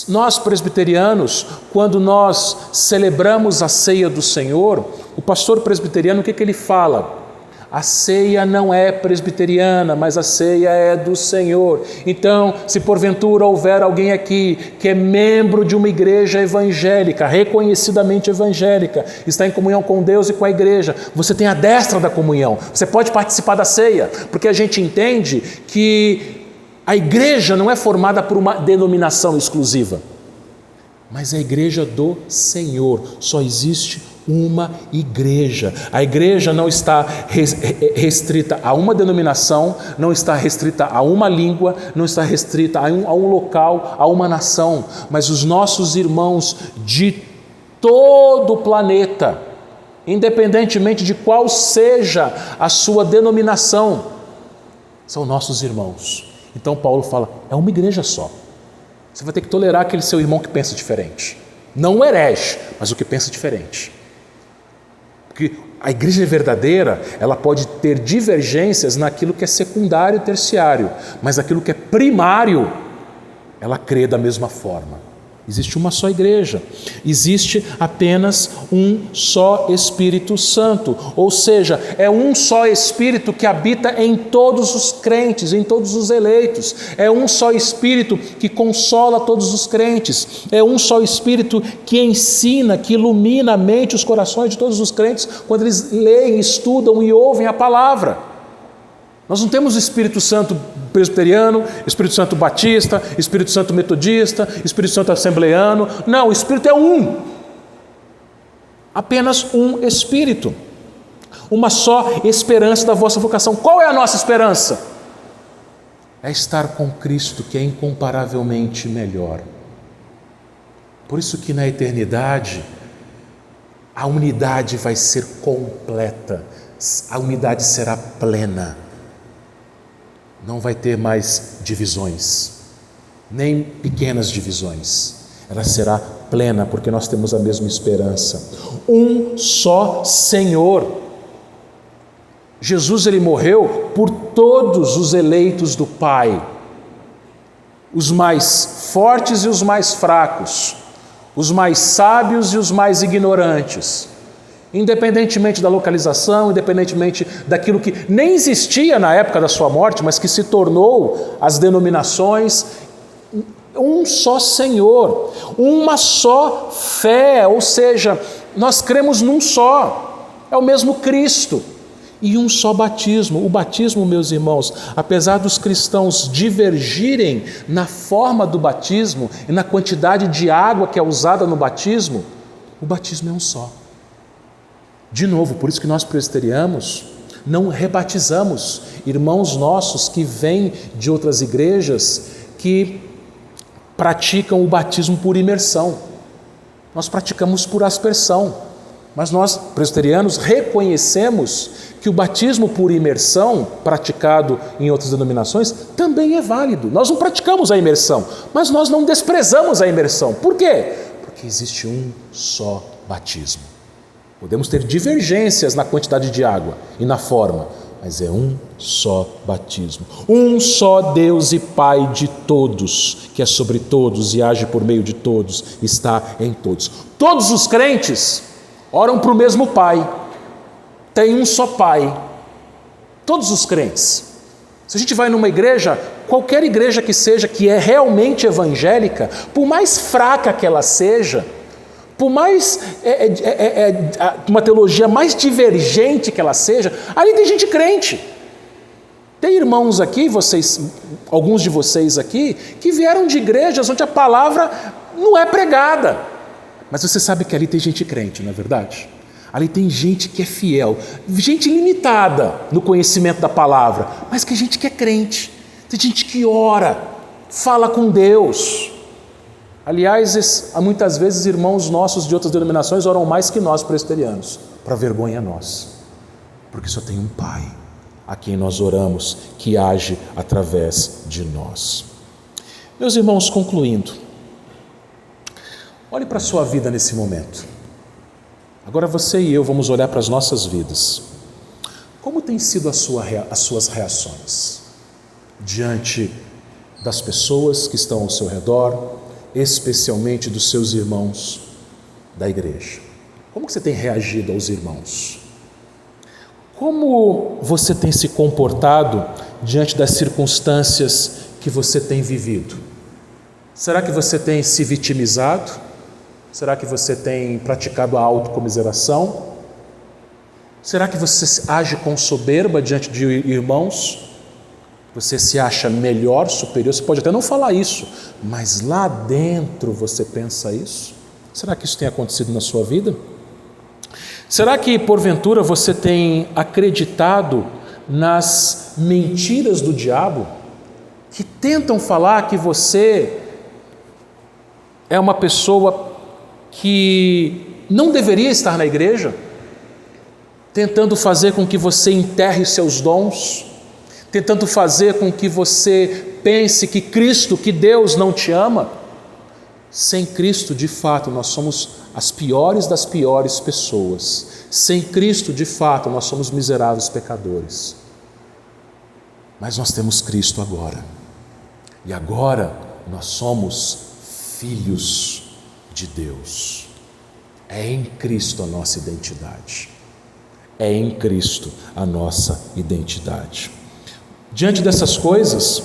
Nós presbiterianos, quando nós celebramos a ceia do Senhor, o pastor presbiteriano, o que ele fala? A ceia não é presbiteriana, mas a ceia é do Senhor. Então, se porventura houver alguém aqui que é membro de uma igreja evangélica, reconhecidamente evangélica, está em comunhão com Deus e com a igreja, você tem a destra da comunhão, você pode participar da ceia, porque a gente entende que a igreja não é formada por uma denominação exclusiva, mas é a igreja do Senhor. Só existe uma igreja. A igreja não está restrita a uma denominação, não está restrita a uma língua, não está restrita a um local, a uma nação, mas os nossos irmãos de todo o planeta, independentemente de qual seja a sua denominação, são nossos irmãos. Então Paulo fala, é uma igreja só. Você vai ter que tolerar aquele seu irmão que pensa diferente. Não o herege, mas o que pensa diferente. Porque a igreja verdadeira, ela pode ter divergências naquilo que é secundário e terciário, mas aquilo que é primário, ela crê da mesma forma. Existe uma só igreja, existe apenas um só Espírito Santo, ou seja, é um só Espírito que habita em todos os crentes, em todos os eleitos, é um só Espírito que consola todos os crentes, é um só Espírito que ensina, que ilumina a mente e os corações de todos os crentes quando eles leem, estudam e ouvem a palavra. Nós não temos Espírito Santo presbiteriano, Espírito Santo batista, Espírito Santo metodista, Espírito Santo assembleano. Não, o Espírito é um. Apenas um Espírito. Uma só esperança da vossa vocação. Qual é a nossa esperança? É estar com Cristo, que é incomparavelmente melhor. Por isso que na eternidade a unidade vai ser completa, a unidade será plena. Não vai ter mais divisões, nem pequenas divisões. Ela será plena, porque nós temos a mesma esperança. Um só Senhor. Jesus, ele morreu por todos os eleitos do Pai. Os mais fortes e os mais fracos. Os mais sábios e os mais ignorantes. Independentemente da localização, independentemente daquilo que nem existia na época da sua morte, mas que se tornou as denominações, um só Senhor, uma só fé, ou seja, nós cremos num só, é o mesmo Cristo, e um só batismo. O batismo, meus irmãos, apesar dos cristãos divergirem na forma do batismo e na quantidade de água que é usada no batismo, o batismo é um só. De novo, por isso que nós presbiterianos não rebatizamos irmãos nossos que vêm de outras igrejas que praticam o batismo por imersão. Nós praticamos por aspersão, mas nós, presbiterianos, reconhecemos que o batismo por imersão, praticado em outras denominações, também é válido. Nós não praticamos a imersão, mas nós não desprezamos a imersão. Por quê? Porque existe um só batismo. Podemos ter divergências na quantidade de água e na forma, mas é um só batismo. Um só Deus e Pai de todos, que é sobre todos e age por meio de todos, está em todos. Todos os crentes oram para o mesmo Pai, tem um só Pai. Todos os crentes. Se a gente vai numa igreja, qualquer igreja que seja, que é realmente evangélica, por mais fraca que ela seja, Por mais uma teologia mais divergente que ela seja, ali tem gente crente. Tem irmãos aqui, alguns de vocês aqui, que vieram de igrejas onde a palavra não é pregada. Mas você sabe que ali tem gente crente, não é verdade? Ali tem gente que é fiel, gente limitada no conhecimento da palavra, mas que gente que é crente. Tem gente que ora, fala com Deus. Aliás, muitas vezes irmãos nossos de outras denominações oram mais que nós presbiterianos, para vergonha nossa, porque só tem um Pai a quem nós oramos, que age através de nós. Meus irmãos, concluindo, olhe para a sua vida nesse momento. Agora você e eu vamos olhar para as nossas vidas. Como têm sido as suas reações diante das pessoas que estão ao seu redor, especialmente dos seus irmãos da igreja? Como que você tem reagido aos irmãos? Como você tem se comportado diante das circunstâncias que você tem vivido? Será que você tem se vitimizado? Será que você tem praticado a autocomiseração? Será que você age com soberba diante de irmãos? Você se acha melhor, superior? Você pode até não falar isso, mas lá dentro você pensa isso? Será que isso tem acontecido na sua vida? Será que, porventura, você tem acreditado nas mentiras do diabo, que tentam falar que você é uma pessoa que não deveria estar na igreja, tentando fazer com que você enterre seus dons, tentando fazer com que você pense que Cristo, que Deus não te ama? Sem Cristo, de fato, nós somos as piores das piores pessoas. Sem Cristo, de fato, nós somos miseráveis pecadores. Mas nós temos Cristo agora. E agora nós somos filhos de Deus. É em Cristo a nossa identidade. É em Cristo a nossa identidade. Diante dessas coisas,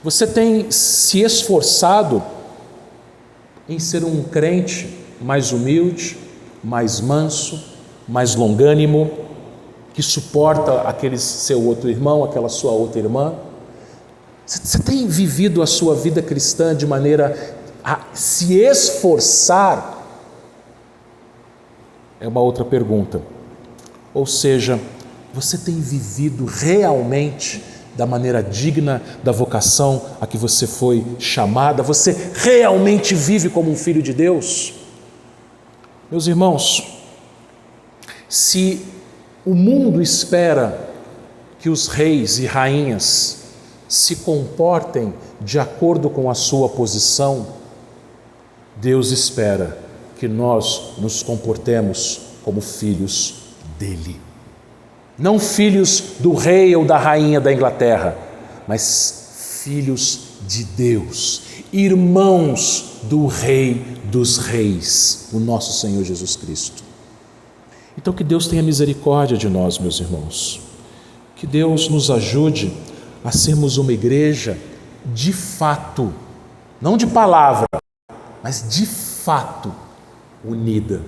você tem se esforçado em ser um crente mais humilde, mais manso, mais longânimo, que suporta aquele seu outro irmão, aquela sua outra irmã? Você tem vivido a sua vida cristã de maneira a se esforçar? É uma outra pergunta. Ou seja, você tem vivido realmente da maneira digna da vocação a que você foi chamada? Você realmente vive como um filho de Deus? Meus irmãos, se o mundo espera que os reis e rainhas se comportem de acordo com a sua posição, Deus espera que nós nos comportemos como filhos dele. Não filhos do rei ou da rainha da Inglaterra, mas filhos de Deus, irmãos do Rei dos Reis, o nosso Senhor Jesus Cristo. Então que Deus tenha misericórdia de nós, meus irmãos. Que Deus nos ajude a sermos uma igreja de fato, não de palavra, mas de fato unida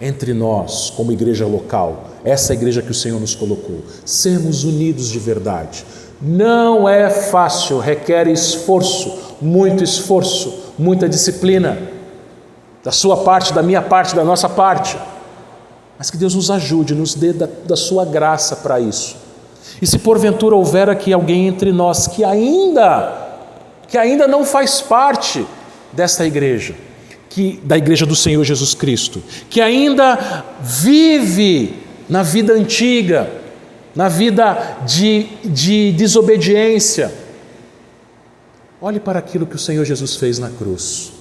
entre nós como igreja local, essa igreja que o Senhor nos colocou, sermos unidos de verdade. Não é fácil, requer esforço, muita disciplina, da sua parte, da minha parte, da nossa parte, mas que Deus nos ajude, nos dê da sua graça para isso. E se porventura houver aqui alguém entre nós que ainda não faz parte desta igreja, da igreja do Senhor Jesus Cristo, que ainda vive na vida antiga, na vida de desobediência, olhe para aquilo que o Senhor Jesus fez na cruz,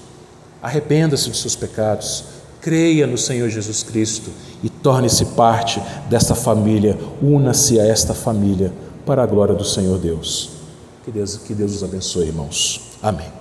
arrependa-se dos seus pecados, creia no Senhor Jesus Cristo e torne-se parte desta família, una-se a esta família para a glória do Senhor Deus. Que Deus os abençoe, irmãos. Amém.